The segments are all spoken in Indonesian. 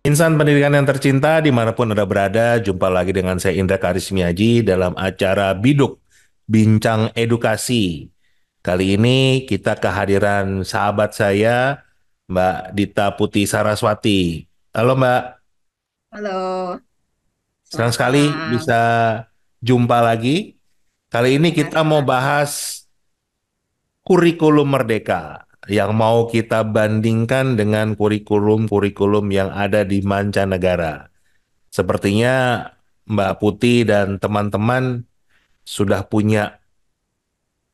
Insan pendidikan yang tercinta dimanapun Anda berada, jumpa lagi dengan saya Indra Karismiaji dalam acara Biduk, Bincang Edukasi. Kali ini kita kehadiran sahabat saya, Mbak Dita Putih Saraswati. Halo Mbak, Halo, senang selamat sekali malam. bisa jumpa lagi. Kali ini kita mau Sama-sama. bahas kurikulum merdeka yang mau kita bandingkan dengan kurikulum-kurikulum yang ada di mancanegara. Sepertinya Mbak Putih dan teman-teman sudah punya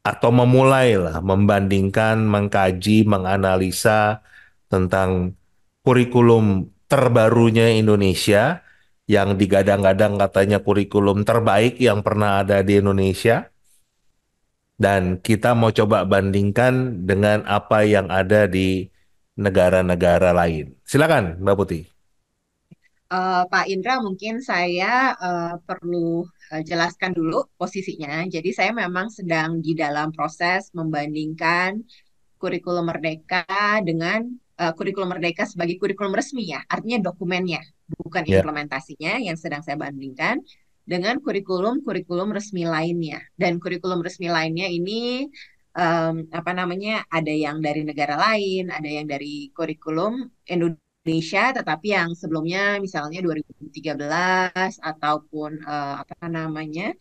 atau memulailah membandingkan, mengkaji, menganalisa tentang kurikulum terbarunya Indonesia yang digadang-gadang katanya kurikulum terbaik yang pernah ada di Indonesia dan kita mau coba bandingkan dengan apa yang ada di negara-negara lain. Silakan Mbak Putih. Pak Indra, mungkin saya perlu jelaskan dulu posisinya. Jadi saya memang sedang di dalam proses membandingkan kurikulum Merdeka dengan kurikulum Merdeka sebagai kurikulum resmi ya, artinya dokumennya, bukan Ya, implementasinya yang sedang saya bandingkan dengan kurikulum-kurikulum resmi lainnya. Dan kurikulum resmi lainnya ini apa namanya, ada yang dari negara lain, ada yang dari kurikulum Indonesia, tetapi yang sebelumnya misalnya 2013 ataupun apa namanya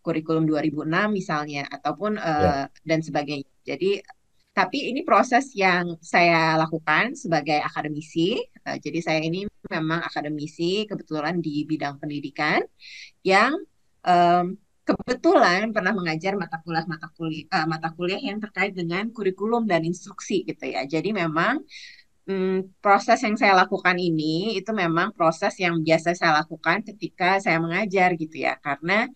kurikulum 2006 misalnya ataupun ya, dan sebagainya. Jadi tapi ini proses yang saya lakukan sebagai akademisi. Jadi saya ini memang akademisi kebetulan di bidang pendidikan yang kebetulan pernah mengajar mata kuliah yang terkait dengan kurikulum dan instruksi gitu ya. Jadi memang proses yang saya lakukan ini itu memang proses yang biasa saya lakukan ketika saya mengajar gitu ya. Karena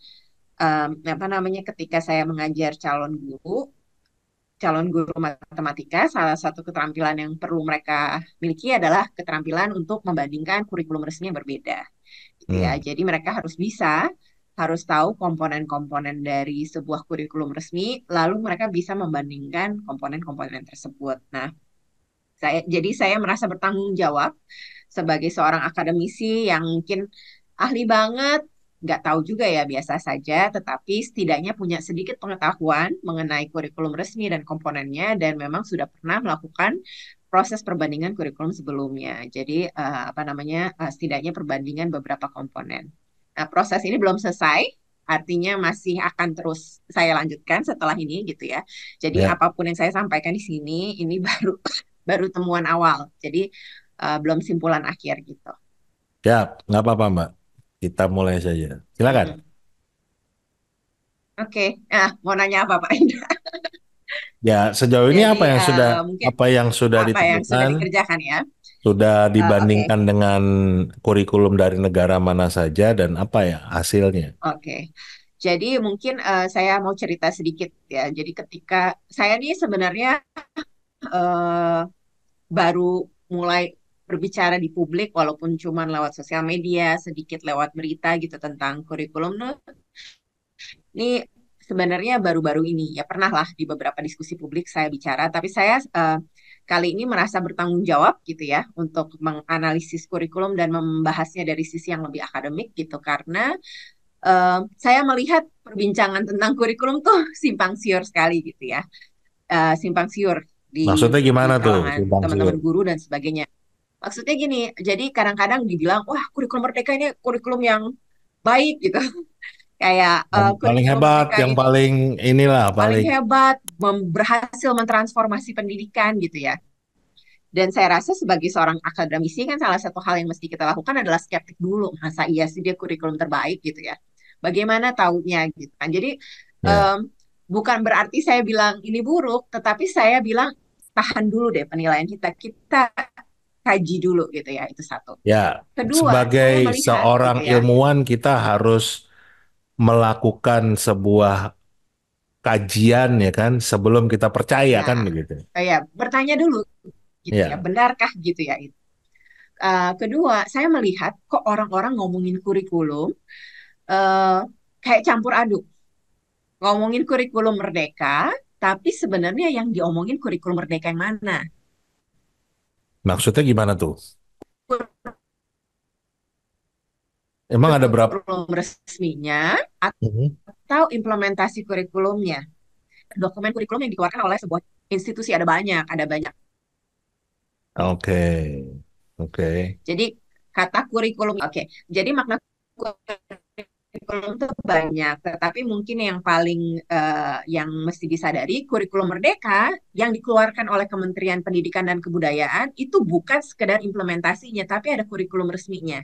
apa namanya ketika saya mengajar calon guru matematika, salah satu keterampilan yang perlu mereka miliki adalah keterampilan untuk membandingkan kurikulum resmi yang berbeda, gitu ya. hmm, Jadi mereka harus tahu komponen-komponen dari sebuah kurikulum resmi, lalu mereka bisa membandingkan komponen-komponen tersebut. Nah, jadi saya merasa bertanggung jawab sebagai seorang akademisi yang mungkin ahli banget, nggak tahu juga ya biasa saja, tetapi setidaknya punya sedikit pengetahuan mengenai kurikulum resmi dan komponennya, dan memang sudah pernah melakukan proses perbandingan kurikulum sebelumnya. Jadi apa namanya, setidaknya perbandingan beberapa komponen. Nah, proses ini belum selesai. Artinya masih akan terus saya lanjutkan setelah ini gitu ya. Jadi ya, apapun yang saya sampaikan di sini ini baru baru temuan awal. Jadi belum simpulan akhir gitu. ya, nggak apa-apa Mbak. Kita mulai saja. Silakan. Mm-mm. Oke, nah mau nanya apa Pak Indra? Ya, sejauh ini Jadi mungkin apa yang sudah apa yang sudah ditemukan, dikerjakan ya? sudah Oke, dibandingkan dengan kurikulum dari negara mana saja dan apa ya hasilnya? oke. Jadi mungkin saya mau cerita sedikit ya. Jadi ketika saya ini sebenarnya eh, baru mulai berbicara di publik, walaupun cuma lewat sosial media, sedikit lewat berita gitu tentang kurikulum. Nah, ini sebenarnya baru-baru ini ya pernah lah di beberapa diskusi publik saya bicara, tapi saya kali ini merasa bertanggung jawab gitu ya untuk menganalisis kurikulum dan membahasnya dari sisi yang lebih akademik gitu karena saya melihat perbincangan tentang kurikulum tuh simpang siur sekali gitu ya. Simpang siur Maksudnya di gimana tuh, kalangan simpang siur? teman-teman guru dan sebagainya. Maksudnya gini, jadi kadang-kadang dibilang, wah kurikulum Merdeka ini kurikulum yang baik gitu. Kayak Yang paling kurikulum hebat, Merdeka yang ini paling inilah, paling paling hebat, berhasil mentransformasi pendidikan gitu ya. Dan saya rasa sebagai seorang akademisi kan salah satu hal yang mesti kita lakukan adalah skeptik dulu. Masa iya sih dia kurikulum terbaik gitu ya. Bagaimana taunya gitu kan. Jadi ya, em, bukan berarti saya bilang ini buruk, tetapi saya bilang tahan dulu deh penilaian kita. Kita kaji dulu gitu ya, itu satu. ya. Kedua, saya Sebagai melihat seorang gitu ya. ilmuwan kita harus melakukan sebuah kajian ya kan sebelum kita percaya Ya, kan begitu. ya bertanya dulu gitu ya, Ya, benarkah gitu ya. Kedua, saya melihat kok orang-orang ngomongin kurikulum eh, kayak campur aduk. Ngomongin kurikulum merdeka, tapi sebenarnya yang diomongin kurikulum merdeka yang mana? maksudnya gimana tuh? Emang ada berapa? kurikulum resminya Mhm. atau implementasi kurikulumnya. Dokumen kurikulum yang dikeluarkan oleh sebuah institusi ada banyak. Oke, oke. Jadi kata kurikulum, oke. Jadi makna kurikulum itu banyak, tetapi mungkin yang paling yang mesti disadari, kurikulum merdeka yang dikeluarkan oleh Kementerian Pendidikan dan Kebudayaan itu bukan sekedar implementasinya, tapi ada kurikulum resminya.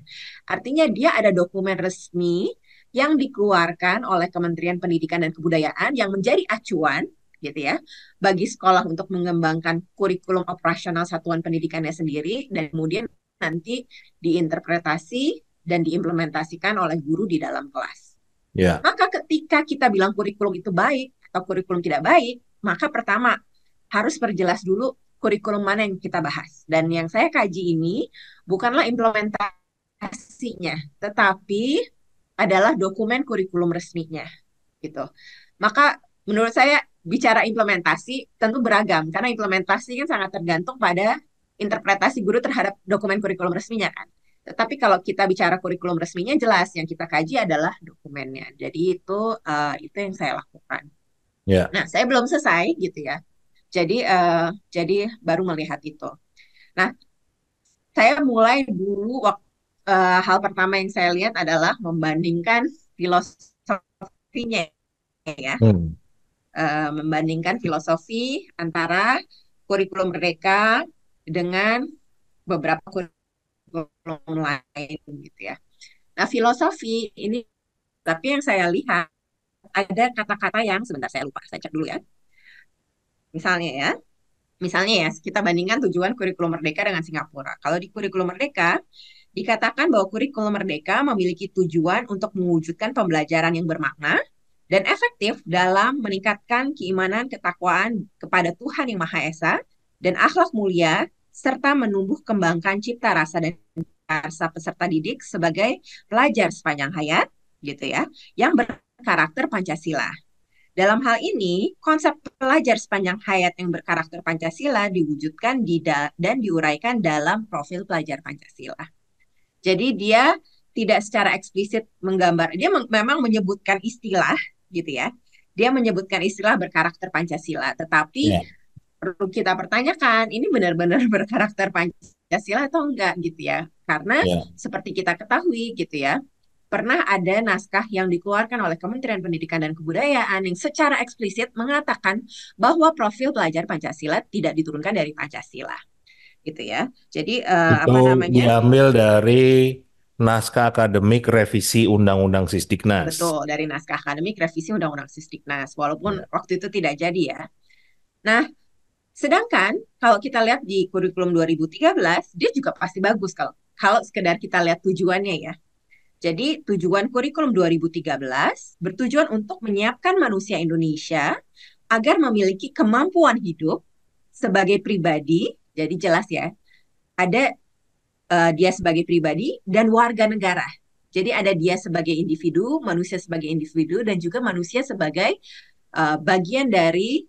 Artinya dia ada dokumen resmi yang dikeluarkan oleh Kementerian Pendidikan dan Kebudayaan yang menjadi acuan gitu ya bagi sekolah untuk mengembangkan kurikulum operasional satuan pendidikannya sendiri dan kemudian nanti diinterpretasi dan diimplementasikan oleh guru di dalam kelas. Ya, Maka ketika kita bilang kurikulum itu baik atau kurikulum tidak baik, maka pertama harus perjelas dulu kurikulum mana yang kita bahas. Dan yang saya kaji ini bukanlah implementasinya, tetapi adalah dokumen kurikulum resminya gitu. Maka menurut saya bicara implementasi tentu beragam karena implementasi kan sangat tergantung pada interpretasi guru terhadap dokumen kurikulum resminya kan. Tetapi kalau kita bicara kurikulum resminya jelas yang kita kaji adalah dokumennya. Jadi itu yang saya lakukan. ya. Nah, saya belum selesai gitu ya. Jadi baru melihat itu. Nah, saya mulai dulu hal pertama yang saya lihat adalah membandingkan filosofinya ya. Hmm. Membandingkan filosofi antara kurikulum Merdeka dengan beberapa kurikulum lain gitu ya. Nah, filosofi ini tapi yang saya lihat ada kata-kata yang sebentar saya lupa, saya cek dulu ya. Misalnya ya, misalnya ya kita bandingkan tujuan kurikulum Merdeka dengan Singapura. Kalau di kurikulum Merdeka dikatakan bahwa kurikulum Merdeka memiliki tujuan untuk mewujudkan pembelajaran yang bermakna dan efektif dalam meningkatkan keimanan ketakwaan kepada Tuhan Yang Maha Esa dan akhlak mulia serta menumbuh kembangkan cipta rasa dan karsa peserta didik sebagai pelajar sepanjang hayat gitu ya yang berkarakter Pancasila. Dalam hal ini, konsep pelajar sepanjang hayat yang berkarakter Pancasila diwujudkan dan diuraikan dalam profil pelajar Pancasila. Jadi dia tidak secara eksplisit menggambar, dia memang menyebutkan istilah gitu ya. Dia menyebutkan istilah berkarakter Pancasila, tetapi Ya. perlu kita pertanyakan, ini benar-benar berkarakter Pancasila atau enggak gitu ya. Karena Ya. seperti kita ketahui gitu ya, pernah ada naskah yang dikeluarkan oleh Kementerian Pendidikan dan Kebudayaan yang secara eksplisit mengatakan bahwa profil pelajar Pancasila tidak diturunkan dari Pancasila gitu ya. Jadi Itu apa namanya? diambil dari naskah akademik revisi Undang-Undang Sisdiknas. Betul, dari naskah akademik revisi Undang-Undang Sisdiknas, walaupun Ya. waktu itu tidak jadi ya. Nah, sedangkan kalau kita lihat di kurikulum 2013, dia juga pasti bagus kalau sekedar kita lihat tujuannya ya. Jadi tujuan kurikulum 2013 bertujuan untuk menyiapkan manusia Indonesia agar memiliki kemampuan hidup sebagai pribadi, jadi jelas ya, ada dia sebagai pribadi dan warga negara. Jadi ada dia sebagai individu, manusia sebagai individu, dan juga manusia sebagai bagian dari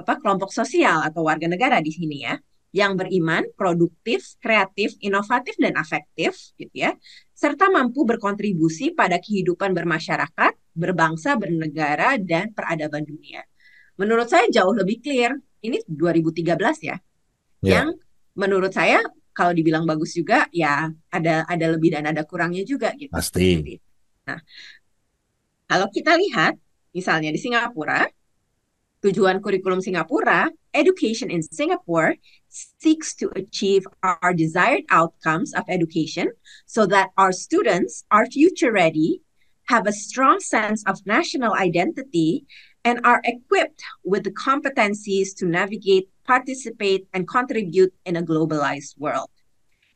kelompok sosial atau warga negara di sini ya, yang beriman, produktif, kreatif, inovatif, dan afektif, gitu ya, serta mampu berkontribusi pada kehidupan bermasyarakat, berbangsa, bernegara, dan peradaban dunia. Menurut saya jauh lebih clear. Ini 2013 ya, Ya, yang menurut saya kalau dibilang bagus juga ya ada lebih dan ada kurangnya juga gitu pasti. seperti itu. Nah, kalau kita lihat misalnya di Singapura, tujuan kurikulum Singapura, education in Singapore seeks to achieve our desired outcomes of education so that our students are future ready, have a strong sense of national identity, and are equipped with the competencies to navigate, participate, and contribute in a globalized world.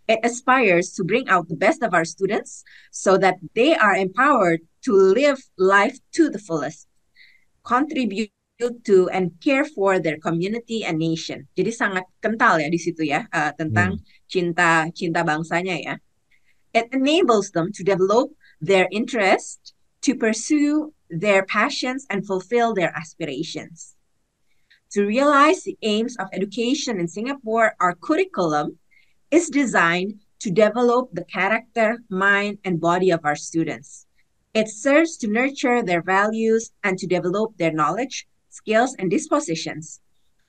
It aspires to bring out the best of our students so that they are empowered to live life to the fullest, contribute to and care for their community and nation. Jadi sangat kental ya di situ ya tentang Hmm. cinta cinta bangsanya ya. It enables them to develop their interest, to pursue their passions and fulfill their aspirations. To realize the aims of education in Singapore, our curriculum is designed to develop the character, mind, and body of our students. It serves to nurture their values and to develop their knowledge, skills, and dispositions.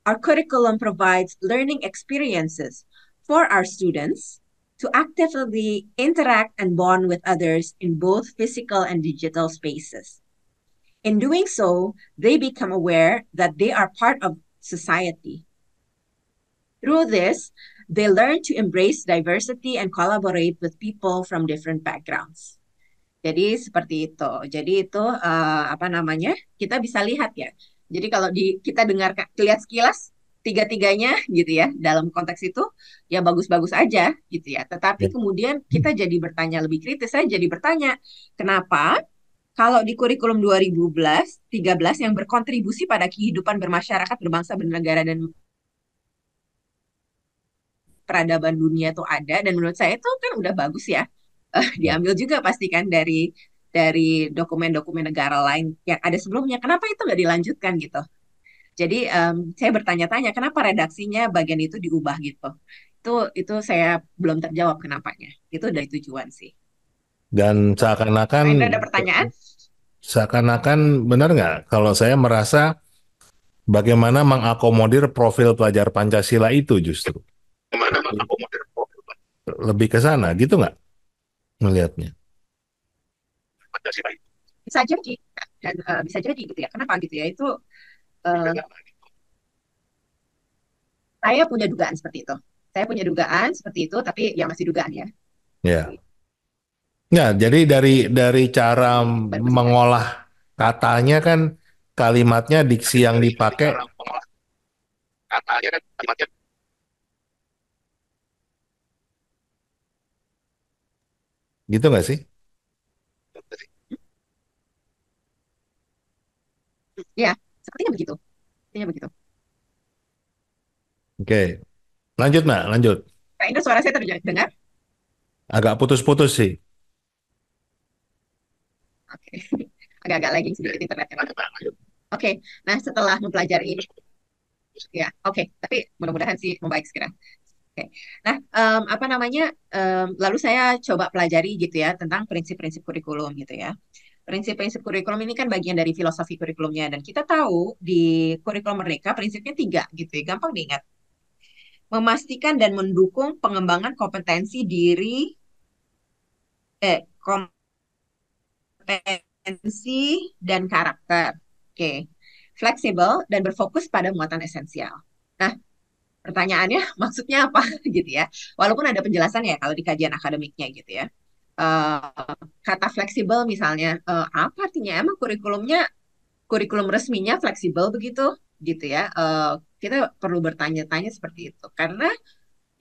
Our curriculum provides learning experiences for our students to actively interact and bond with others in both physical and digital spaces. In doing so, they become aware that they are part of society. Through this, they learn to embrace diversity and collaborate with people from different backgrounds. Jadi seperti itu. Jadi itu apa namanya? Kita bisa lihat ya. Jadi kalau kita dengar lihat sekilas tiga-tiganya gitu ya dalam konteks itu ya bagus-bagus aja gitu ya. Tetapi kemudian kita jadi bertanya lebih kritis. Saya jadi bertanya, kenapa kalau di kurikulum 2013 yang berkontribusi pada kehidupan bermasyarakat, berbangsa, bernegara dan peradaban dunia itu ada, dan menurut saya itu kan udah bagus ya. Diambil juga pastikan dari dokumen-dokumen negara lain yang ada sebelumnya. Kenapa itu nggak dilanjutkan gitu? Jadi saya bertanya-tanya kenapa redaksinya bagian itu diubah gitu. Itu saya belum terjawab kenapanya. Itu dari tujuan sih. Dan Pak Indra ada pertanyaan? seakan-akan benar nggak kalau saya merasa bagaimana mengakomodir profil pelajar Pancasila itu justru lebih ke sana gitu nggak melihatnya? Bisa jadi dan bisa jadi gitu ya. Kenapa gitu ya? Itu uh, saya punya dugaan seperti itu. Saya punya dugaan seperti itu, tapi ya masih dugaan ya. Ya. Ya, jadi dari cara Baru masih dugaan. mengolah katanya kan kalimatnya diksi yang dipakai gitu nggak sih? Ya, sepertinya begitu. Sepertinya begitu. Oke, lanjut Mbak, lanjut. Pak Indra, suara saya terdengar? Agak putus-putus sih. Oke. Agak-agak lagging sedikit internetnya. Oke. Nah, setelah mempelajari ini, ya, oke. Tapi mudah-mudahan sih membaik segera. Oke. Nah, apa namanya? Lalu saya coba pelajari gitu ya tentang prinsip-prinsip kurikulum gitu ya. Prinsip-prinsip kurikulum ini kan bagian dari filosofi kurikulumnya, dan kita tahu di kurikulum Merdeka prinsipnya tiga gitu ya, gampang diingat. Memastikan dan mendukung pengembangan kompetensi diri, kompetensi dan karakter. Oke, fleksibel dan berfokus pada muatan esensial. Nah, pertanyaannya maksudnya apa gitu ya? Walaupun ada penjelasan ya kalau di kajian akademiknya gitu ya. Kata fleksibel misalnya, apa artinya? Emang kurikulum resminya fleksibel begitu gitu ya? Kita perlu bertanya-tanya seperti itu karena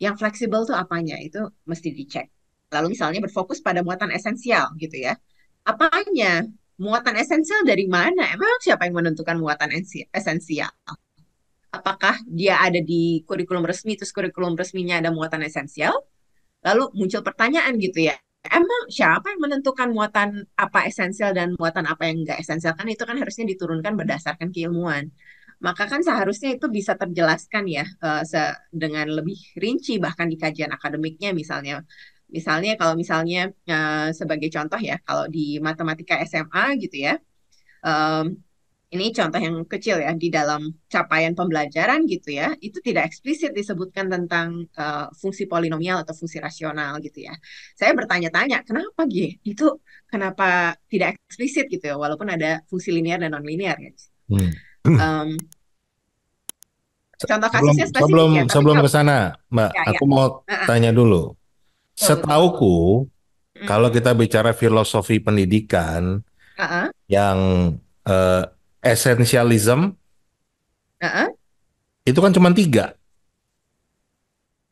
yang fleksibel tuh apanya itu mesti dicek. Lalu misalnya berfokus pada muatan esensial gitu ya. Apanya? Muatan esensial dari mana? Emang siapa yang menentukan muatan esensial? Apakah dia ada di kurikulum resmi, terus kurikulum resminya ada muatan esensial? Lalu muncul pertanyaan gitu ya, emang siapa yang menentukan muatan apa esensial dan muatan apa yang enggak esensial? Kan itu kan harusnya diturunkan berdasarkan keilmuan. Maka kan seharusnya itu bisa terjelaskan ya dengan lebih rinci bahkan di kajian akademiknya misalnya. Misalnya kalau misalnya sebagai contoh ya, kalau di matematika SMA gitu ya, ini contoh yang kecil ya, di dalam capaian pembelajaran gitu ya, itu tidak eksplisit disebutkan tentang fungsi polinomial atau fungsi rasional gitu ya. Saya bertanya-tanya, kenapa gitu? Itu kenapa tidak eksplisit gitu ya, walaupun ada fungsi linear dan non-linear ya. Hmm. Um, Contoh Sebelum kasusnya sebelum spesifik ya, tapi sebelum kalau ke sana, Mbak, ya ya, aku mau tanya dulu. betul betul. Setauku, kalau Mm, kita bicara filosofi pendidikan uh-uh, yang eh, esensialism uh-uh, itu kan cuma tiga,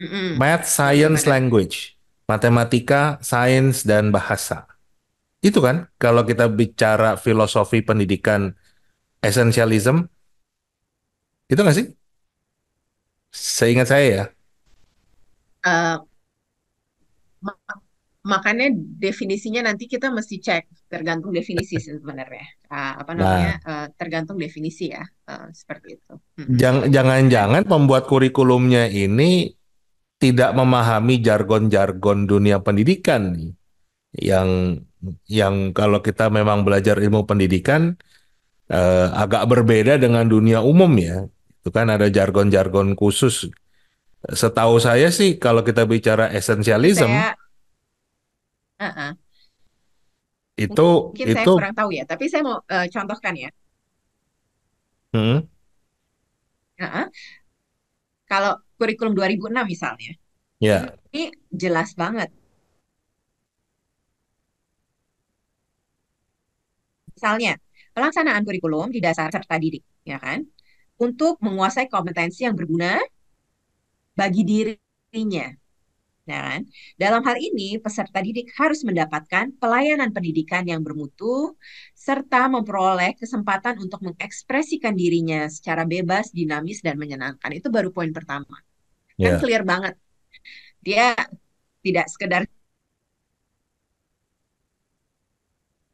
mm-mm, math, science, benar. language, matematika, sains, dan bahasa. Itu kan kalau kita bicara filosofi pendidikan esensialism, itu nggak sih? Seingat saya ya. Uh, Makanya definisinya nanti kita mesti cek, tergantung definisi sebenarnya. Apa namanya? Nah, Tergantung definisi ya, seperti itu. Mm-mm. Dan jangan-jangan pembuat kurikulumnya ini tidak memahami jargon-jargon dunia pendidikan nih, yang kalau kita memang belajar ilmu pendidikan agak berbeda dengan dunia umum ya. Itu kan ada jargon-jargon khusus. Setahu saya sih kalau kita bicara Ini esensialism saya, uh-uh, itu mungkin saya itu kurang tahu ya, tapi saya mau contohkan ya. hmm, Uh-uh. Kalau kurikulum 2006 misalnya, ya ini jelas banget. Misalnya, pelaksanaan kurikulum di dasar serta didik, ya kan? Untuk menguasai kompetensi yang berguna bagi dirinya. Ya kan? Dalam hal ini, peserta didik harus mendapatkan pelayanan pendidikan yang bermutu, serta memperoleh kesempatan untuk mengekspresikan dirinya secara bebas, dinamis, dan menyenangkan. Itu baru poin pertama. Kan ya clear banget. Dia tidak sekedar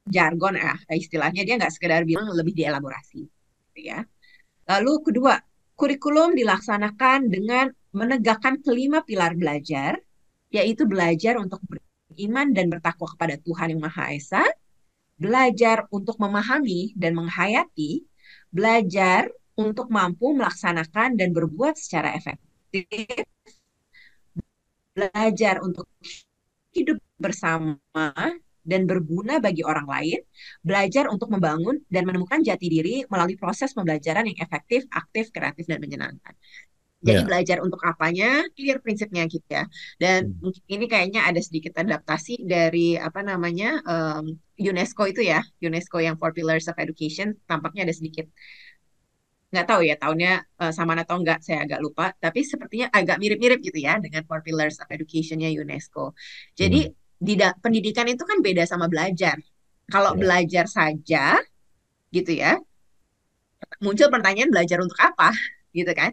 jargon, istilahnya dia nggak sekedar bilang, lebih dielaborasi. Gitu ya. Lalu kedua, kurikulum dilaksanakan dengan menegakkan kelima pilar belajar, yaitu belajar untuk beriman dan bertakwa kepada Tuhan yang Maha Esa, belajar untuk memahami dan menghayati, belajar untuk mampu melaksanakan dan berbuat secara efektif, belajar untuk hidup bersama dan berguna bagi orang lain, belajar untuk membangun dan menemukan jati diri melalui proses pembelajaran yang efektif, aktif, kreatif, dan menyenangkan. Jadi ya belajar untuk apanya, clear prinsipnya gitu ya. Dan ini kayaknya ada sedikit adaptasi dari apa namanya UNESCO itu ya, UNESCO yang Four Pillars of Education, tampaknya ada sedikit, nggak tahu ya tahunnya sama atau enggak, saya agak lupa. Tapi sepertinya agak mirip-mirip gitu ya dengan Four Pillars of Education-nya UNESCO. Jadi Hmm, pendidikan itu kan beda sama belajar. Kalau ya belajar saja gitu ya, muncul pertanyaan belajar untuk apa, gitu kan?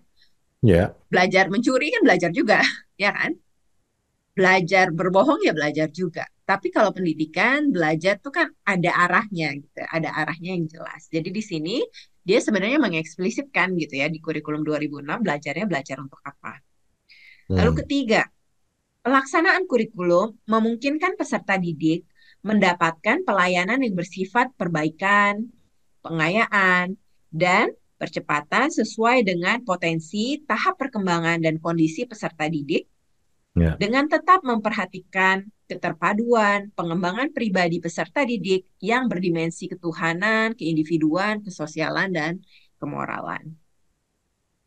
ya Belajar mencuri kan belajar juga, ya kan? Belajar berbohong ya belajar juga. Tapi kalau pendidikan belajar tuh kan ada arahnya gitu, ada arahnya yang jelas. Jadi di sini dia sebenarnya mengeksplisitkan gitu ya di kurikulum 2006 belajarnya belajar untuk apa. Lalu hmm, ketiga, pelaksanaan kurikulum memungkinkan peserta didik mendapatkan pelayanan yang bersifat perbaikan, pengayaan, dan percepatan sesuai dengan potensi, tahap perkembangan, dan kondisi peserta didik ya dengan tetap memperhatikan keterpaduan, pengembangan pribadi peserta didik yang berdimensi ketuhanan, keindividuan, kesosialan, dan kemoralan.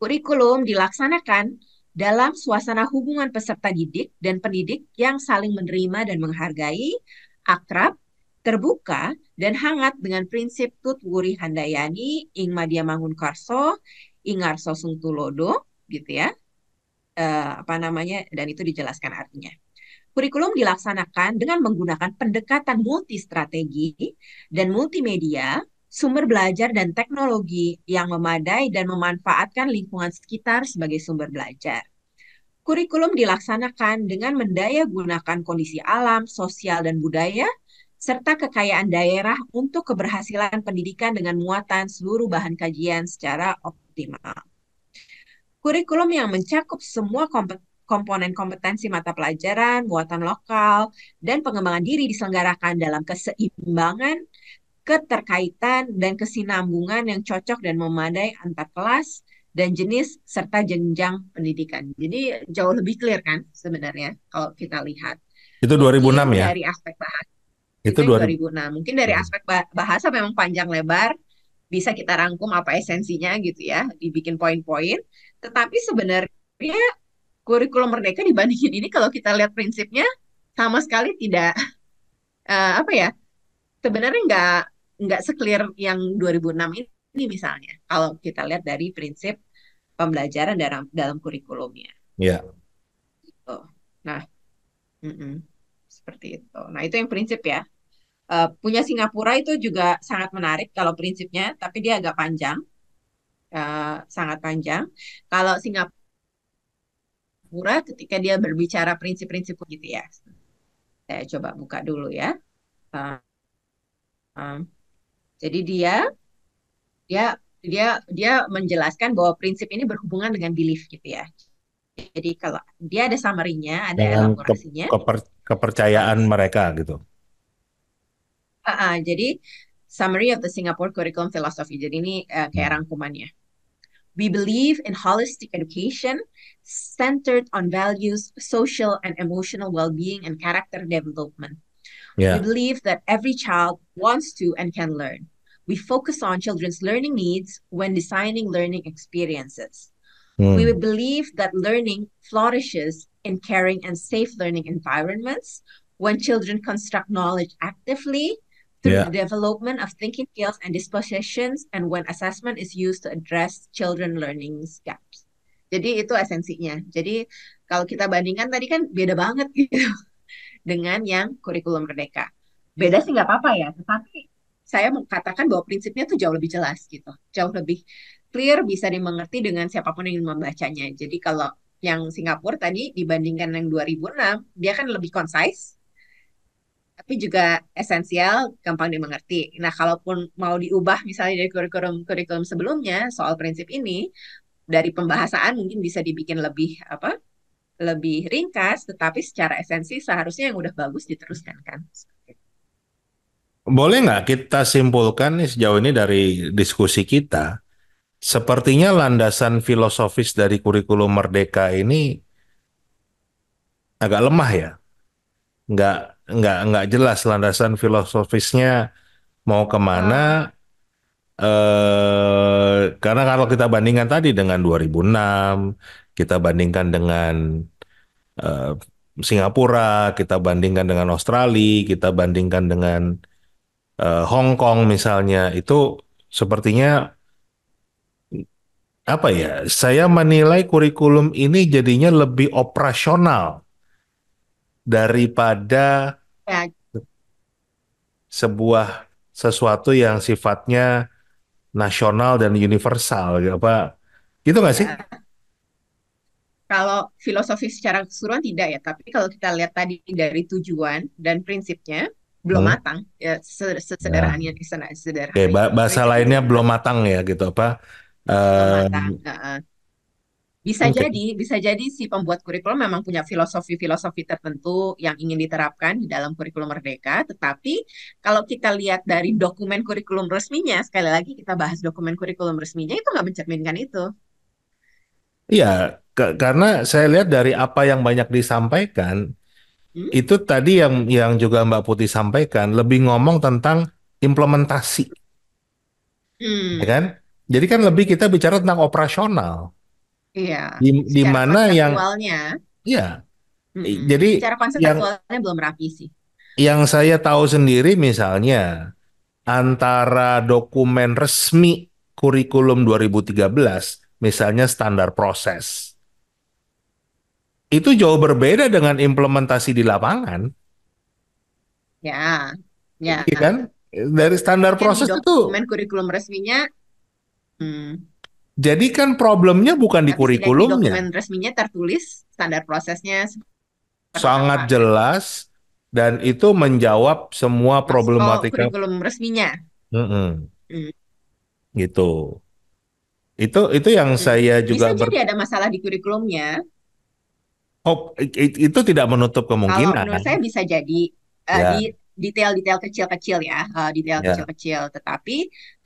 Kurikulum dilaksanakan dalam suasana hubungan peserta didik dan pendidik yang saling menerima dan menghargai, akrab, terbuka, dan hangat dengan prinsip Tut Wuri Handayani, Ing Madya Mangunkarso, Ingarso Sungtulodo, gitu ya, apa namanya, dan itu dijelaskan artinya. Kurikulum dilaksanakan dengan menggunakan pendekatan multistrategi dan multimedia, sumber belajar dan teknologi yang memadai dan memanfaatkan lingkungan sekitar sebagai sumber belajar. Kurikulum dilaksanakan dengan mendaya gunakan kondisi alam, sosial, dan budaya, serta kekayaan daerah untuk keberhasilan pendidikan dengan muatan seluruh bahan kajian secara optimal. Kurikulum yang mencakup semua komponen kompetensi mata pelajaran, muatan lokal, dan pengembangan diri diselenggarakan dalam keseimbangan, keterkaitan, dan kesinambungan yang cocok dan memadai antar kelas dan jenis serta jenjang pendidikan. Jadi jauh lebih clear kan sebenarnya kalau kita lihat. itu 2006 Mungkin ya dari aspek bahasa itu itu yang 2000. 2006. Mungkin dari aspek bahasa memang panjang lebar, bisa kita rangkum apa esensinya gitu ya, dibikin poin-poin. Tetapi sebenarnya kurikulum Merdeka dibandingin ini kalau kita lihat prinsipnya sama sekali tidak apa ya, sebenarnya nggak seklir yang 2006 ini misalnya. Kalau kita lihat dari prinsip pembelajaran dalam dalam kurikulumnya. Ya Gitu. Nah, mm-mm, seperti itu. Nah, itu yang prinsip ya. Punya Singapura itu juga sangat menarik kalau prinsipnya, tapi dia agak panjang, sangat panjang. Kalau Singapura ketika dia berbicara prinsip-prinsip gitu ya, saya coba buka dulu ya. Uh, um, jadi dia dia dia menjelaskan bahwa prinsip ini berhubungan dengan belief gitu ya. Jadi kalau dia ada summary-nya, ada Dengan elaborasinya. kepercayaan mereka gitu. Jadi summary of the Singapore curriculum philosophy. Jadi ini kayak Hmm. rangkumannya. We believe in holistic education centered on values, social and emotional well-being, and character development. We Ya. believe that every child wants to and can learn. We focus on children's learning needs when designing learning experiences. We Hmm. believe that learning flourishes in caring and safe learning environments when children construct knowledge actively through the Ya. development of thinking skills and dispositions, and when assessment is used to address children learning gaps. Jadi itu esensinya. Jadi kalau kita bandingkan tadi kan beda banget gitu dengan yang kurikulum merdeka. Beda sih nggak apa-apa ya, tetapi saya mau katakan bahwa prinsipnya tuh jauh lebih jelas gitu, jauh lebih clear, bisa dimengerti dengan siapapun yang ingin membacanya. Jadi kalau yang Singapura tadi dibandingkan yang 2006, dia kan lebih concise, tapi juga esensial, gampang dimengerti. Nah, kalaupun mau diubah misalnya dari kurikulum sebelumnya soal prinsip ini, dari pembahasan mungkin bisa dibikin lebih apa? Lebih ringkas, tetapi secara esensi seharusnya yang udah bagus diteruskan kan. Boleh nggak kita simpulkan nih sejauh ini dari diskusi kita, sepertinya landasan filosofis dari kurikulum Merdeka ini agak lemah ya, nggak nggak jelas landasan filosofisnya mau kemana. Eh, Karena kalau kita bandingkan tadi dengan 2006, kita bandingkan dengan eh, Singapura, kita bandingkan dengan Australia, kita bandingkan dengan Hong Kong misalnya, itu sepertinya apa ya? Saya menilai kurikulum ini jadinya lebih operasional daripada ya, sebuah sesuatu yang sifatnya nasional dan universal, gitu, apa? Gitu nggak sih? ya. Kalau filosofi secara keseluruhan tidak ya, tapi kalau kita lihat tadi dari tujuan dan prinsipnya belum Hmm? matang. Ya, Nah. Oke, sederhana itu. bahasa Prinsipnya lainnya belum belum matang. matang ya gitu apa? Belum Eh, matang. oke. Bisa jadi si pembuat kurikulum memang punya filosofi-filosofi tertentu yang ingin diterapkan di dalam kurikulum Merdeka, tetapi kalau kita lihat dari dokumen kurikulum resminya, sekali lagi kita bahas dokumen kurikulum resminya itu nggak mencerminkan itu. Iya, karena saya lihat dari apa yang banyak disampaikan, Hmm? itu tadi yang juga Mbak Putih sampaikan lebih ngomong tentang implementasi, ya Hmm, kan? Jadi kan lebih kita bicara tentang operasional, iya. di Secara mana yang, konseptualnya, ya, mm-mm. jadi Secara yang konseptualnya belum rapi sih. saya tahu sendiri misalnya antara dokumen resmi kurikulum 2013, misalnya standar proses. Itu jauh berbeda dengan implementasi di lapangan, Ya, iya ya. kan? Dari standar Mungkin di proses itu, dokumen kurikulum resminya, hmm, jadi kan problemnya bukan di tapi setidaknya di kurikulumnya, dokumen resminya tertulis standar prosesnya seperti sangat apa kan. jelas dan itu menjawab semua Oh, problematika. kurikulum resminya. Mm-mm, Hmm, gitu. Itu yang hmm. saya juga Bisa jadi ada masalah di kurikulumnya. itu tidak menutup Kalau kemungkinan. menurut saya bisa jadi di Ya, detail-detail kecil-kecil ya, detail ya. kecil-kecil. Tetapi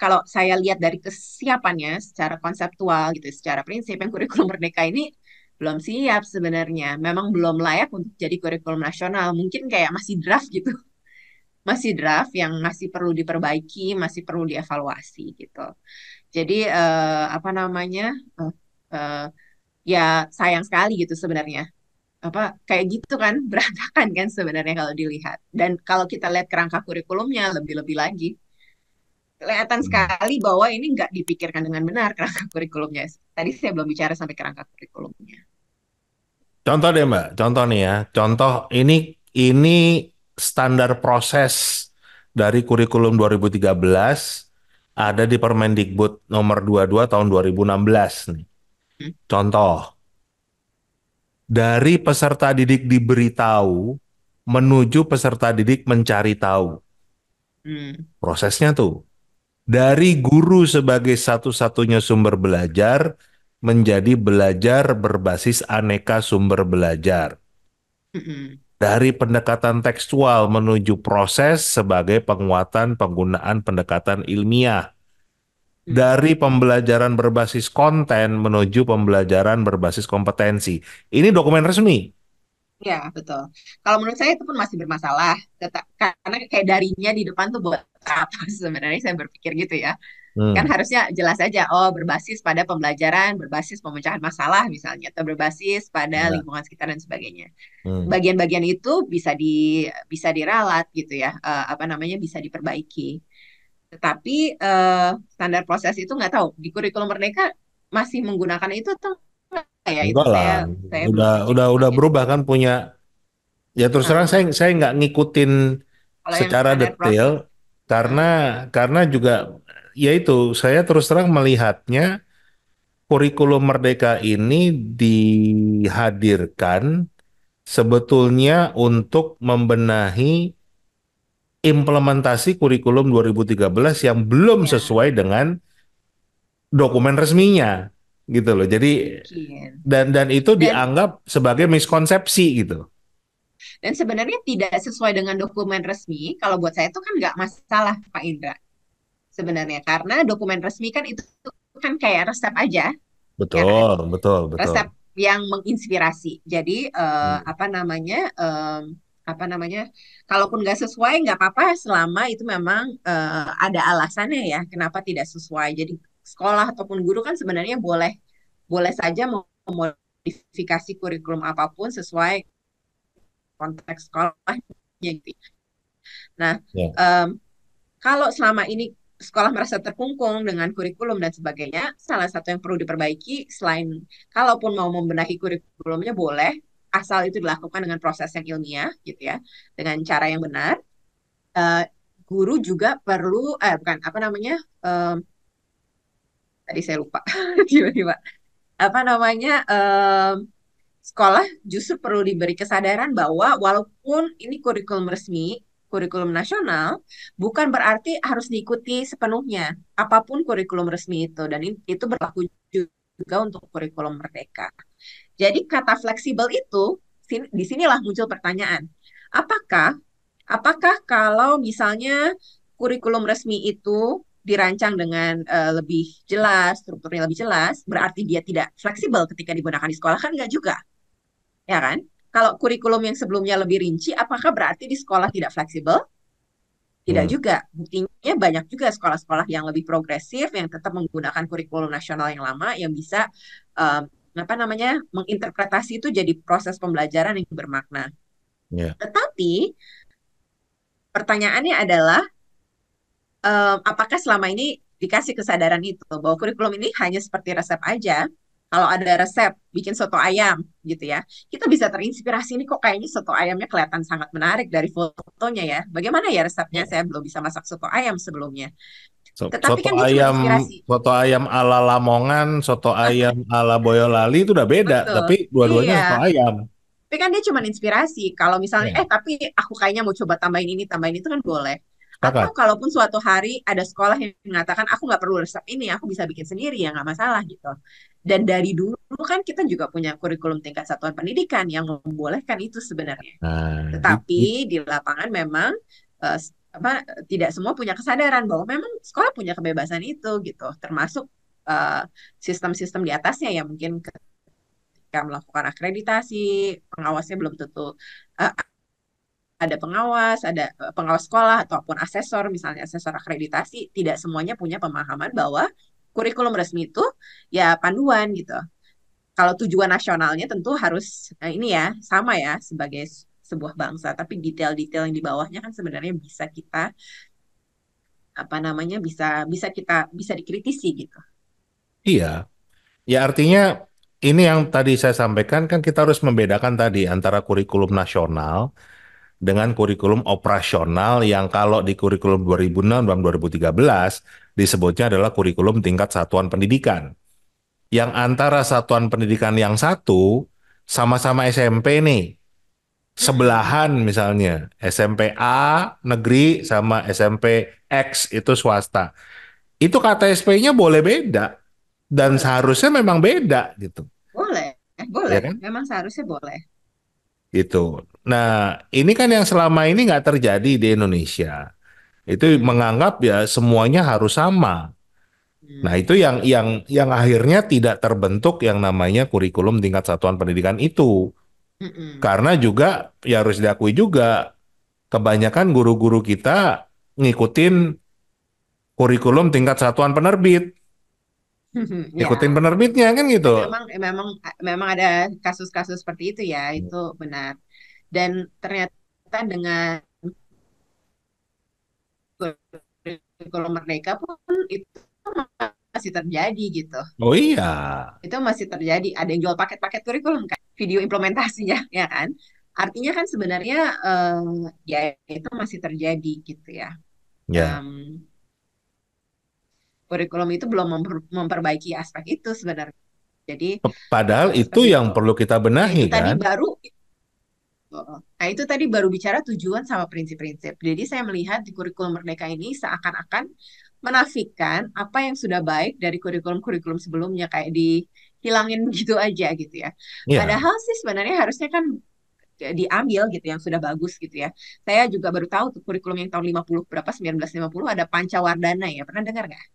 kalau saya lihat dari kesiapannya secara konseptual gitu, secara prinsip yang kurikulum Merdeka ini belum siap sebenarnya. Memang belum layak untuk jadi kurikulum nasional. Mungkin kayak masih draft gitu, masih draft yang masih perlu diperbaiki, masih perlu dievaluasi gitu. Jadi apa namanya? eh, eh, ya sayang sekali gitu sebenarnya apa kayak gitu kan berantakan kan sebenarnya kalau dilihat. Dan kalau kita lihat kerangka kurikulumnya lebih-lebih lagi, kelihatan sekali bahwa ini nggak dipikirkan dengan benar kerangka kurikulumnya. Tadi saya belum bicara sampai kerangka kurikulumnya. Contoh deh Mbak, contoh nih ya. Contoh ini standar proses dari kurikulum 2013 ada di Permendikbud nomor 22 tahun 2016 nih. Hmm, Contoh, dari peserta didik diberitahu menuju peserta didik mencari tahu. hmm, Prosesnya tuh dari guru sebagai satu-satunya sumber belajar menjadi belajar berbasis aneka sumber belajar. Mm-mm. Dari pendekatan tekstual menuju proses sebagai penguatan penggunaan pendekatan ilmiah. Dari Mm-mm. pembelajaran berbasis konten menuju pembelajaran berbasis kompetensi. Ini dokumen resmi. Ya, betul. Kalau menurut saya itu pun masih bermasalah. Karena kayak darinya di depan tuh buat apa sebenarnya saya berpikir gitu ya. Kan Hmm, harusnya jelas aja, oh berbasis pada pembelajaran, berbasis pemecahan masalah misalnya, atau berbasis pada ya. lingkungan sekitar dan sebagainya. Hmm. Bagian-bagian itu bisa diralat gitu ya, apa namanya bisa diperbaiki. Tetapi standar proses itu nggak tahu di kurikulum Merdeka masih menggunakan itu atau enggak ya, itu Enggak lah, saya belum udah ngecek udah juga udah gitu. berubah kan punya. Ya terus terang Eh, saya nggak ngikutin Kalau yang secara standar detail proses, karena eh, juga ya itu saya terus terang melihatnya kurikulum Merdeka ini dihadirkan sebetulnya untuk membenahi implementasi kurikulum 2013 yang belum ya sesuai dengan dokumen resminya gitu loh. Jadi mungkin. dan itu Dan dianggap sebagai miskonsepsi gitu. dan sebenarnya tidak sesuai dengan dokumen resmi. Kalau buat saya itu kan nggak masalah, Pak Indra. Sebenarnya karena dokumen resmi kan itu kan kayak resep aja, ya kan? Betul, betul, betul. Resep yang menginspirasi. Jadi Hmm. apa namanya? Kalaupun nggak sesuai nggak apa-apa selama itu memang ada alasannya ya kenapa tidak sesuai. Jadi sekolah ataupun guru kan sebenarnya boleh boleh saja memodifikasi kurikulum apapun sesuai konteks sekolahnya gitu. Nah, Ya. em, kalau selama ini sekolah merasa terkungkung dengan kurikulum dan sebagainya, salah satu yang perlu diperbaiki selain kalaupun mau membenahi kurikulumnya boleh, asal itu dilakukan dengan proses yang ilmiah gitu ya, dengan cara yang benar. Eh, Guru juga perlu, bukan apa namanya, tadi saya lupa tiba-tiba apa namanya, sekolah justru perlu diberi kesadaran bahwa walaupun ini kurikulum resmi, kurikulum nasional, bukan berarti harus diikuti sepenuhnya. Apapun kurikulum resmi itu, dan itu berlaku juga untuk kurikulum merdeka. Jadi kata fleksibel itu, disinilah muncul pertanyaan. Apakah, apakah kalau misalnya kurikulum resmi itu dirancang dengan lebih jelas, strukturnya lebih jelas, berarti dia tidak fleksibel ketika digunakan di sekolah? Kan enggak juga, ya kan? Kalau kurikulum yang sebelumnya lebih rinci, apakah berarti di sekolah tidak fleksibel? Tidak Hmm. juga. Buktinya banyak juga sekolah-sekolah yang lebih progresif, yang tetap menggunakan kurikulum nasional yang lama, yang bisa um, apa namanya menginterpretasi itu jadi proses pembelajaran yang bermakna. Ya. Tetapi pertanyaannya adalah, apakah selama ini dikasih kesadaran itu bahwa kurikulum ini hanya seperti resep aja? Kalau ada resep bikin soto ayam gitu ya, kita bisa terinspirasi nih kok kayaknya soto ayamnya kelihatan sangat menarik dari fotonya ya. Bagaimana ya resepnya? Saya belum bisa masak soto ayam sebelumnya. Tetapi Soto kan dia cuma ayam, inspirasi. soto ayam ala Lamongan, soto ayam ala Boyolali itu udah beda, Betul. tapi dua-duanya soto Iya. ayam. Tapi kan dia cuma inspirasi. Kalau misalnya, Ya, tapi aku kayaknya mau coba tambahin ini, tambahin itu kan boleh. Atau sepakat. kalaupun suatu hari ada sekolah yang mengatakan, aku nggak perlu resep ini, aku bisa bikin sendiri, ya nggak masalah gitu. Dan dari dulu kan kita juga punya kurikulum tingkat satuan pendidikan yang membolehkan itu sebenarnya. Nah, Tetapi di lapangan memang eh, apa, tidak semua punya kesadaran bahwa memang sekolah punya kebebasan itu gitu, termasuk eh, sistem-sistem di atasnya ya mungkin ketika melakukan akreditasi, pengawasnya belum tentu eh, ada pengawas, ada pengawas sekolah ataupun asesor, misalnya asesor akreditasi, tidak semuanya punya pemahaman bahwa kurikulum resmi itu ya panduan gitu. Kalau tujuan nasionalnya tentu harus ini ya sama ya sebagai sebuah bangsa, tapi detail-detail yang di bawahnya kan sebenarnya bisa kita apa namanya bisa kita bisa dikritisi gitu. iya. Ya artinya ini yang tadi saya sampaikan kan kita harus membedakan tadi antara kurikulum nasional dengan kurikulum operasional yang kalau di kurikulum 2006 dan 2013 disebutnya adalah kurikulum tingkat satuan pendidikan. Yang antara satuan pendidikan yang satu sama-sama SMP nih, Mm-mm. sebelahan misalnya SMP A negeri sama SMP X itu swasta. Itu KTSP-nya boleh beda, dan boleh, seharusnya memang beda gitu, boleh, ya boleh. kan? Memang seharusnya boleh. Gitu. Nah, ini kan yang selama ini nggak terjadi di Indonesia. Itu Hmm, menganggap ya semuanya harus sama. Nah, itu hmm, yang akhirnya tidak terbentuk yang namanya kurikulum tingkat satuan pendidikan itu. mm-mm. Karena juga ya harus diakui juga kebanyakan guru-guru kita ngikutin kurikulum tingkat satuan penerbit. Ikutin Ya, penerbitnya kan gitu. memang ada kasus-kasus seperti itu ya, itu benar. Dan ternyata dengan kurikulum Merdeka pun itu masih terjadi gitu. Oh iya, Itu masih terjadi. Ada yang jual paket-paket kurikulum kan, video implementasinya ya kan. Artinya kan sebenarnya ya itu masih terjadi gitu ya. ya. Kurikulum itu belum memperbaiki aspek itu sebenarnya. Jadi Padahal itu seperti yang itu. perlu kita Nah benahi itu tadi kan? baru, nah itu tadi baru bicara tujuan sama prinsip-prinsip. Jadi saya melihat di kurikulum Merdeka ini seakan-akan menafikan apa yang sudah baik dari kurikulum-kurikulum sebelumnya kayak dihilangin begitu aja gitu ya. Iya, Padahal sih sebenarnya harusnya kan diambil gitu yang sudah bagus gitu ya. Saya juga baru tahu tuh kurikulum yang tahun 50 berapa 1950 ada Pancawardana ya. Pernah dengar nggak?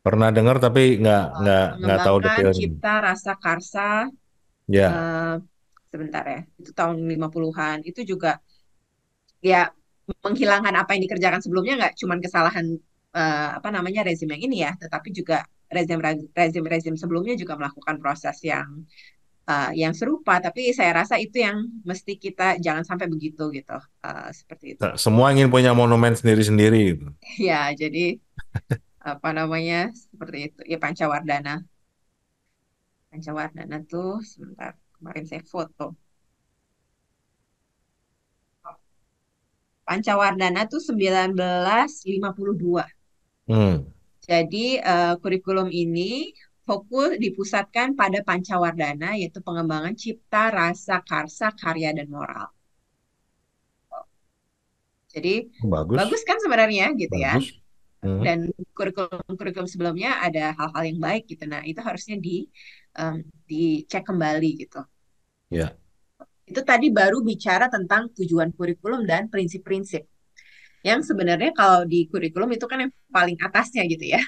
pernah dengar tapi nggak tahu Mengembangkan detailnya. cipta rasa karsa Ya, eh, sebentar ya. Itu tahun 50-an. Itu juga ya menghilangkan apa yang dikerjakan sebelumnya nggak cuma kesalahan apa namanya rezim yang ini ya, tetapi juga rezim sebelumnya juga melakukan proses yang serupa. Tapi saya rasa itu yang mesti kita jangan sampai begitu gitu, seperti itu. semua ingin punya monumen sendiri-sendiri gitu. Ya, jadi apa namanya seperti itu. Ya Pancawardana, Pancawardana tuh sebentar kemarin saya foto. Pancawardana tuh 1952. Hmm, Jadi kurikulum ini fokus dipusatkan pada Pancawardana yaitu pengembangan cipta, rasa, karsa, karya, dan moral. Jadi bagus, bagus kan sebenarnya gitu ya. bagus. Hmm, Dan kurikulum-kurikulum sebelumnya ada hal-hal yang baik gitu. Nah, itu harusnya em, dicek kembali gitu. ya, Itu tadi baru bicara tentang tujuan kurikulum dan prinsip-prinsip. Yang sebenarnya kalau di kurikulum itu kan yang paling atasnya gitu ya.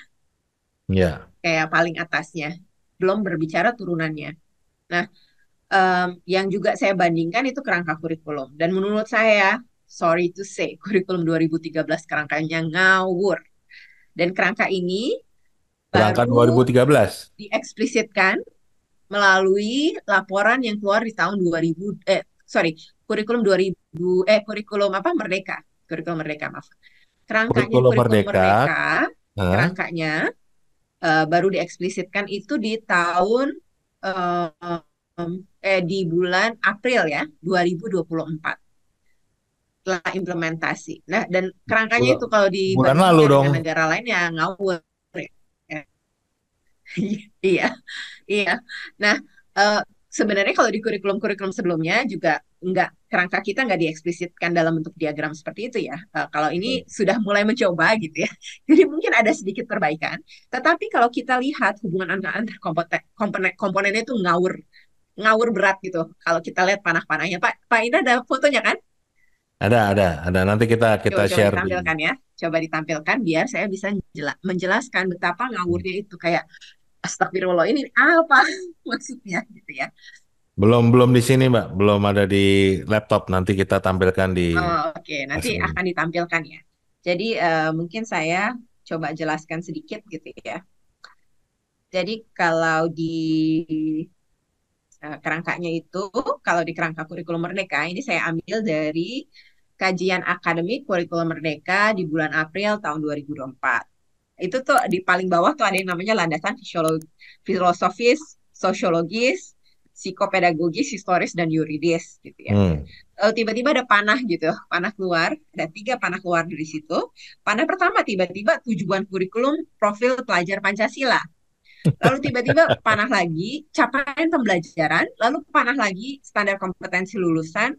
ya. Kayak paling atasnya. Belum berbicara turunannya. Nah, yang juga saya bandingkan itu kerangka kurikulum. Dan menurut saya, sorry to say, kurikulum 2013 kerangkanya ngawur. Dan kerangka ini Berangkat dua ribu baru tiga belas. dieksplisitkan melalui laporan yang keluar di tahun 2000, sorry, kurikulum 2000, kurikulum apa, Merdeka. Kurikulum Merdeka, maaf. Kerangkanya Kurikulum kurikulum Merdeka. Merdeka, Hah? kerangkanya baru dieksplisitkan itu di tahun eh, di bulan April ya 2024 setelah implementasi. Nah, dan kerangkanya Bulan, itu kalau bulan lalu dibandingkan dong. dengan negara lain ya ngawur ya. Iya, iya. Nah, eh, sebenarnya kalau di kurikulum-kurikulum sebelumnya juga nggak kerangka kita nggak dieksplisitkan dalam bentuk diagram seperti itu ya. Kalau ini sudah mulai mencoba gitu ya. Jadi mungkin ada sedikit perbaikan. Tetapi kalau kita lihat hubungan antar komponennya itu ngawur, ngawur berat gitu. Kalau kita lihat panah-panahnya, Pak Ida ada fotonya kan? Ada. Nanti kita Coba share di. ditampilkan ya. Coba ditampilkan biar saya bisa menjelaskan betapa ngawurnya itu kayak astagfirullah ini apa maksudnya gitu ya. Belum belum di sini, Mbak. Belum ada di laptop. Nanti kita tampilkan di Oh, oke, nanti hasil. akan ditampilkan ya. Jadi mungkin saya coba jelaskan sedikit gitu ya. Jadi kalau di kerangkanya itu, kalau di kerangka kurikulum Merdeka, ini saya ambil dari kajian akademik kurikulum Merdeka di bulan April tahun 2024. Itu tuh di paling bawah tuh ada yang namanya landasan filosofis, sosiologis, psikopedagogis, historis, dan yuridis gitu ya. Hmm. Tiba-tiba ada panah gitu, panah keluar, ada 3 panah keluar dari situ. Panah pertama tiba-tiba tujuan kurikulum profil pelajar Pancasila. Lalu tiba-tiba panah lagi capaian pembelajaran, lalu panah lagi standar kompetensi lulusan,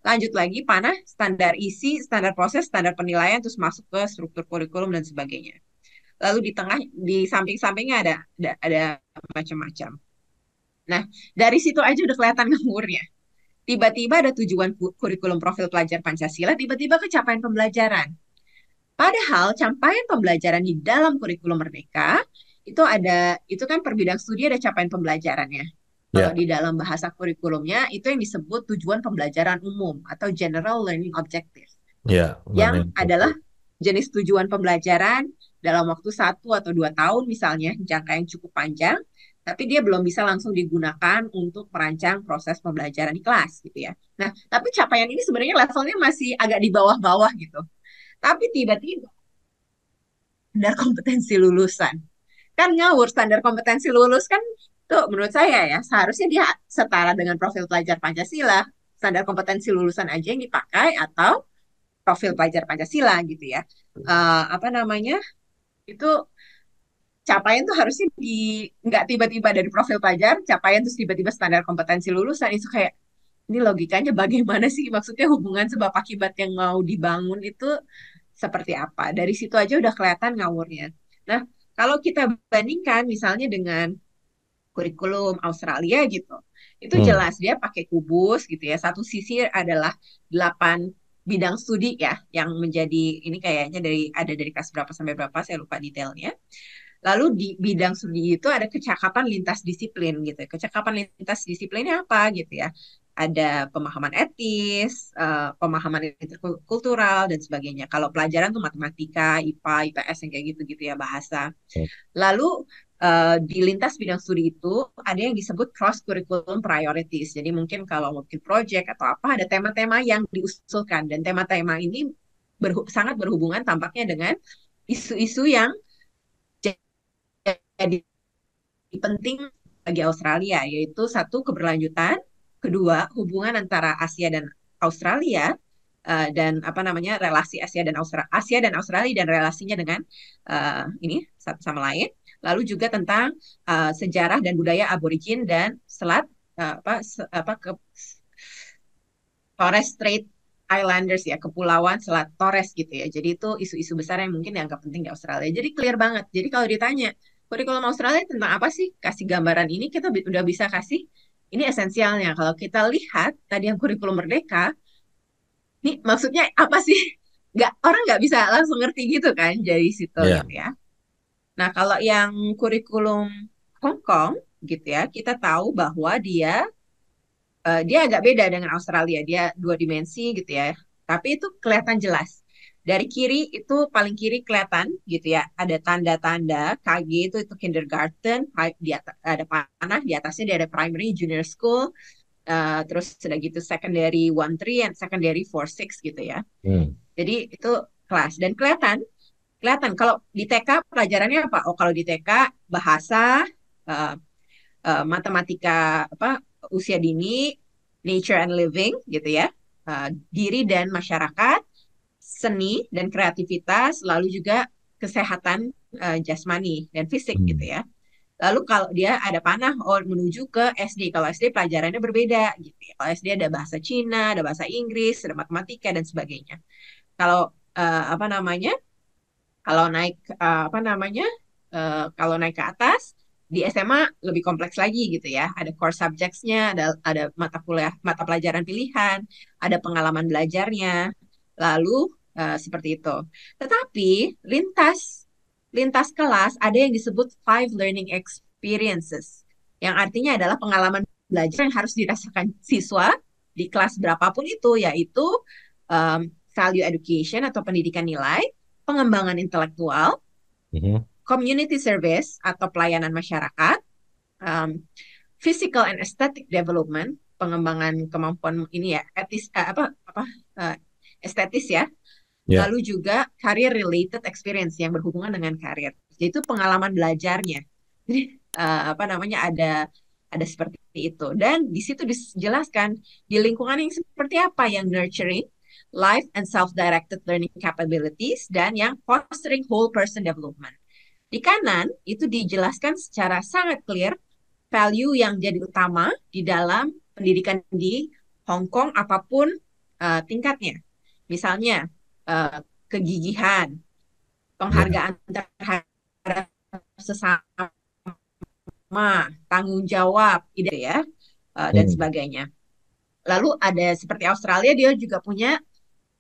lanjut lagi panah standar isi, standar proses, standar penilaian, terus masuk ke struktur kurikulum dan sebagainya. lalu di tengah, di samping-sampingnya ada macam-macam. Nah, dari situ aja udah kelihatan ngawurnya. Tiba-tiba ada tujuan kurikulum profil pelajar Pancasila, tiba-tiba kecapaian pembelajaran. Padahal capaian pembelajaran di dalam kurikulum Merdeka itu kan per bidang studi ada capaian pembelajarannya. Kalau Ya, di dalam bahasa kurikulumnya itu yang disebut tujuan pembelajaran umum atau General Learning Objective, ya, yang learning adalah objective. jenis tujuan pembelajaran dalam waktu 1 atau 2 tahun misalnya, jangka yang cukup panjang, tapi dia belum bisa langsung digunakan untuk merancang proses pembelajaran di kelas gitu ya. Nah, tapi capaian ini sebenarnya levelnya masih agak di bawah-bawah gitu. Tapi tiba-tiba standar kompetensi lulusan. Kan ngawur, standar kompetensi lulus kan tuh menurut saya ya seharusnya dia setara dengan profil pelajar Pancasila. Standar kompetensi lulusan aja yang dipakai atau profil pelajar Pancasila gitu ya. Apa namanya? Itu capaian tuh harusnya nggak tiba-tiba dari profil pelajar, capaian terus tiba-tiba standar kompetensi lulusan. Itu kayak ini logikanya bagaimana sih? Maksudnya hubungan sebab akibat yang mau dibangun itu seperti apa? Dari situ aja udah kelihatan ngawurnya. Nah, kalau kita bandingkan misalnya dengan kurikulum Australia gitu, itu Hmm. jelas dia pakai kubus gitu ya. Satu sisi adalah 8 bidang studi ya, yang menjadi ini kayaknya dari kelas berapa sampai berapa, saya lupa detailnya. Lalu di bidang studi itu ada kecakapan lintas disiplin gitu. Kecakapan lintas disiplinnya apa gitu ya? Ada pemahaman etis, pemahaman interkultural dan sebagainya. Kalau pelajaran tuh matematika, IPA, IPS yang kayak gitu-gitu ya bahasa. Lalu di lintas bidang studi itu ada yang disebut cross curriculum priorities. Jadi mungkin kalau mungkin project atau apa ada tema-tema yang diusulkan dan tema-tema ini sangat berhubungan tampaknya dengan isu-isu yang jadi penting bagi Australia, yaitu satu keberlanjutan, kedua hubungan antara Asia dan Australia, dan apa namanya relasi Asia dan Australia dan relasinya dengan ini satu sama lain. Lalu juga tentang sejarah dan budaya aborigin dan selat apa ke Torres Strait Islanders ya, kepulauan Selat Torres gitu ya. Jadi itu isu-isu besar yang mungkin dianggap penting di Australia. Jadi clear banget. Jadi kalau ditanya kurikulum Australia tentang apa sih? Kasih gambaran ini kita udah bisa kasih. Ini esensialnya. Kalau kita lihat tadi yang kurikulum Merdeka, ini maksudnya apa sih? Orang nggak bisa langsung ngerti gitu kan dari situ Ya. gitu ya. Nah kalau yang kurikulum Hong Kong gitu ya, kita tahu bahwa dia agak beda dengan Australia. Dia 2 dimensi gitu ya. Tapi itu kelihatan jelas. Dari kiri itu paling kiri kelihatan gitu ya. Ada tanda-tanda KG itu kindergarten, ada panah di atasnya dia ada primary, junior school, terus sudah gitu secondary 1-3 and secondary 4-6 gitu ya. Hmm. Jadi itu kelas dan kelihatan kelihatan kalau di TK pelajarannya apa? Oh kalau di TK bahasa, eh, matematika apa usia dini, nature and living gitu ya, diri dan masyarakat, seni dan kreativitas, lalu juga kesehatan jasmani dan fisik gitu Hmm. ya. Lalu kalau dia ada panah menuju ke SD. Kalau SD pelajarannya berbeda gitu ya. Kalau SD ada bahasa Cina, ada bahasa Inggris, ada matematika dan sebagainya. Kalau apa namanya? Kalau naik apa namanya? Kalau naik ke atas di SMA lebih kompleks lagi gitu ya. Ada core subjects-nya, ada mata pelajaran pilihan, ada pengalaman belajarnya. Lalu seperti itu. Tetapi lintas lintas kelas ada yang disebut 5 learning experiences, yang artinya adalah pengalaman belajar yang harus dirasakan siswa di kelas berapapun itu, yaitu um, value education atau pendidikan nilai, pengembangan intelektual, Mhm. community service atau pelayanan masyarakat, um, physical and aesthetic development, pengembangan kemampuan ini ya, apa uh, estetis ya. Ya. Lalu juga career related experience yang berhubungan dengan karir. Jadi itu pengalaman belajarnya. Jadi apa namanya ada seperti itu. Dan di situ dijelaskan di lingkungan yang seperti apa yang nurturing life and self-directed learning capabilities dan yang fostering whole person development. Di kanan itu dijelaskan secara sangat clear value yang jadi utama di dalam pendidikan di Hong Kong apapun tingkatnya. Misalnya kegigihan, Ya. penghargaan terhadap sesama, tanggung jawab, ide ya, dan Hmm. sebagainya. Lalu ada seperti Australia, dia juga punya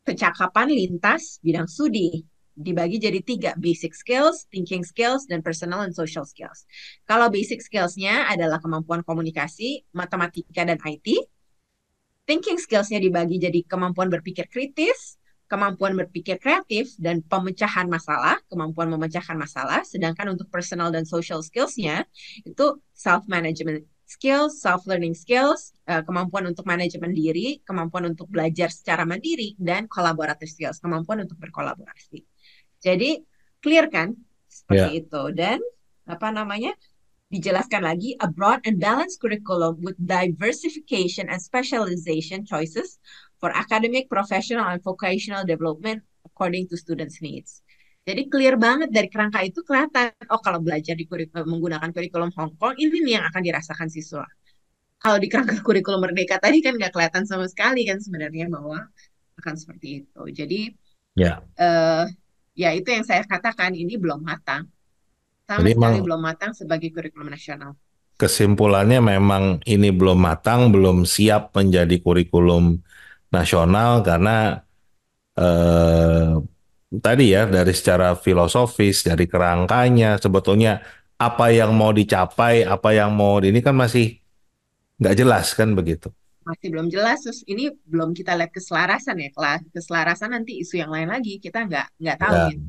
kecakapan lintas bidang studi. Dibagi jadi tiga, basic skills, thinking skills, dan personal and social skills. Kalau basic skills-nya adalah kemampuan komunikasi, matematika, dan IT. Thinking skills-nya dibagi jadi kemampuan berpikir kritis, kemampuan berpikir kreatif, dan pemecahan masalah, kemampuan memecahkan masalah. Sedangkan untuk personal dan social skills-nya itu self-management skills, self-learning skills, kemampuan untuk manajemen diri, kemampuan untuk belajar secara mandiri, dan collaborative skills, kemampuan untuk berkolaborasi. Jadi clear kan Ya. seperti itu. Dan apa namanya, dijelaskan lagi, a broad and balanced curriculum with diversification and specialization choices for academic, professional, and vocational development according to students' needs. Jadi clear banget dari kerangka itu kelihatan, oh kalau belajar di menggunakan kurikulum Hong Kong, ini nih yang akan dirasakan siswa. Kalau di kerangka kurikulum Merdeka tadi kan nggak kelihatan sama sekali kan sebenarnya bahwa akan seperti itu. Jadi Ya. eh, ya itu yang saya katakan, ini belum matang. Sama Jadi sekali emang belum matang sebagai kurikulum nasional. kesimpulannya memang ini belum matang, belum siap menjadi kurikulum nasional karena eh, tadi ya dari secara filosofis, dari kerangkanya sebetulnya apa yang mau dicapai, apa yang mau ini kan masih nggak jelas kan begitu. Masih belum jelas. Terus ini belum kita lihat keselarasan ya. Keselarasan nanti isu yang lain lagi kita nggak tahu Ya. gitu.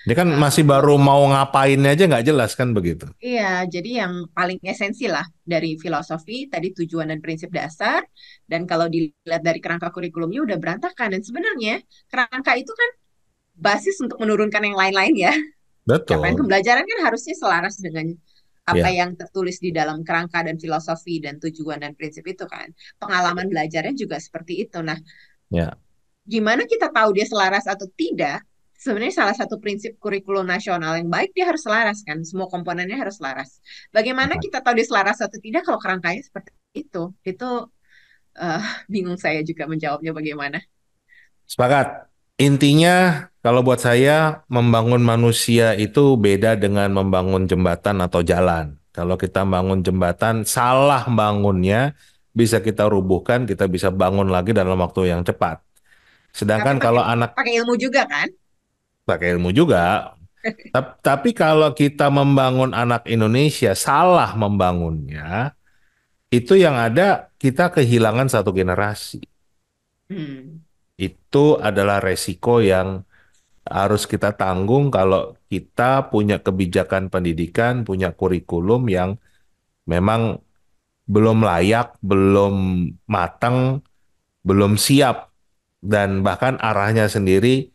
Ini kan masih Kalau baru mau ngapainnya aja nggak jelas kan begitu. iya, jadi yang paling esensi lah dari filosofi tadi, tujuan dan prinsip dasar. Dan kalau dilihat dari kerangka kurikulumnya udah berantakan. Dan sebenarnya kerangka itu kan basis untuk menurunkan yang lain-lain ya. Capaian Betul. pembelajaran kan harusnya selaras dengan apa Ya, yang tertulis di dalam kerangka dan filosofi dan tujuan dan prinsip itu kan. Pengalaman belajarnya juga seperti itu. Nah, ya. gimana kita tahu dia selaras atau tidak? Sebenarnya salah satu prinsip kurikulum nasional yang baik, dia harus selaras kan, semua komponennya harus selaras. Bagaimana kita tahu dia selaras atau tidak kalau kerangkanya seperti itu? Itu eh, bingung saya juga menjawabnya bagaimana. Sepakat. Intinya, kalau buat saya, membangun manusia itu beda dengan membangun jembatan atau jalan. Kalau kita bangun jembatan, salah bangunnya, bisa kita rubuhkan, kita bisa bangun lagi dalam waktu yang cepat. Tapi Sedangkan pakai kalau anak pakai ilmu juga kan? pakai ilmu juga, tapi kalau kita membangun anak Indonesia, salah membangunnya, itu yang ada kita kehilangan satu generasi. Hmm. Itu adalah resiko yang harus kita tanggung kalau kita punya kebijakan pendidikan, punya kurikulum yang memang belum layak, belum matang, belum siap, dan bahkan arahnya sendiri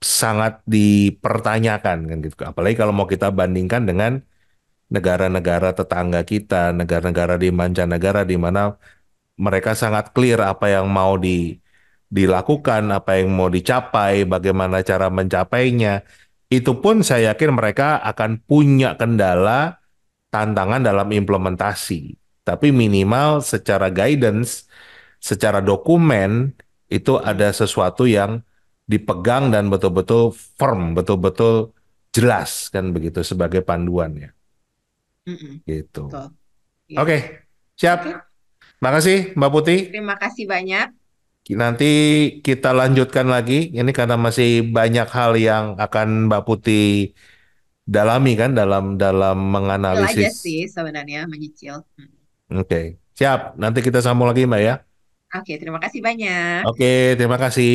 sangat dipertanyakan kan gitu. Apalagi kalau mau kita bandingkan dengan negara-negara tetangga kita, negara-negara di mancanegara di mana mereka sangat clear apa yang mau dilakukan, apa yang mau dicapai, bagaimana cara mencapainya. Itu pun saya yakin mereka akan punya kendala, tantangan dalam implementasi. Tapi minimal secara guidance, secara dokumen, itu ada Hmm. sesuatu yang dipegang dan betul-betul firm, betul-betul jelas kan begitu sebagai panduannya. Mm-mm. Gitu. Betul. Ya. Oke, siap. Oke. Makasih Mbak Putih. Terima kasih banyak. Nanti kita lanjutkan lagi. Ini karena masih banyak hal yang akan Mbak Putih dalami kan dalam dalam Kecil aja menganalisis. sih sebenarnya menyicil. Oke, siap. Nanti kita sambung lagi Mbak ya. Oke, terima kasih banyak. Oke, terima kasih.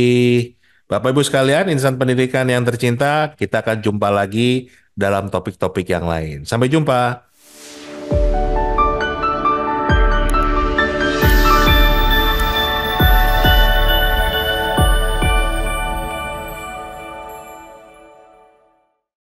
Bapak Ibu sekalian, insan pendidikan yang tercinta, kita akan jumpa lagi dalam topik-topik yang lain. Sampai jumpa.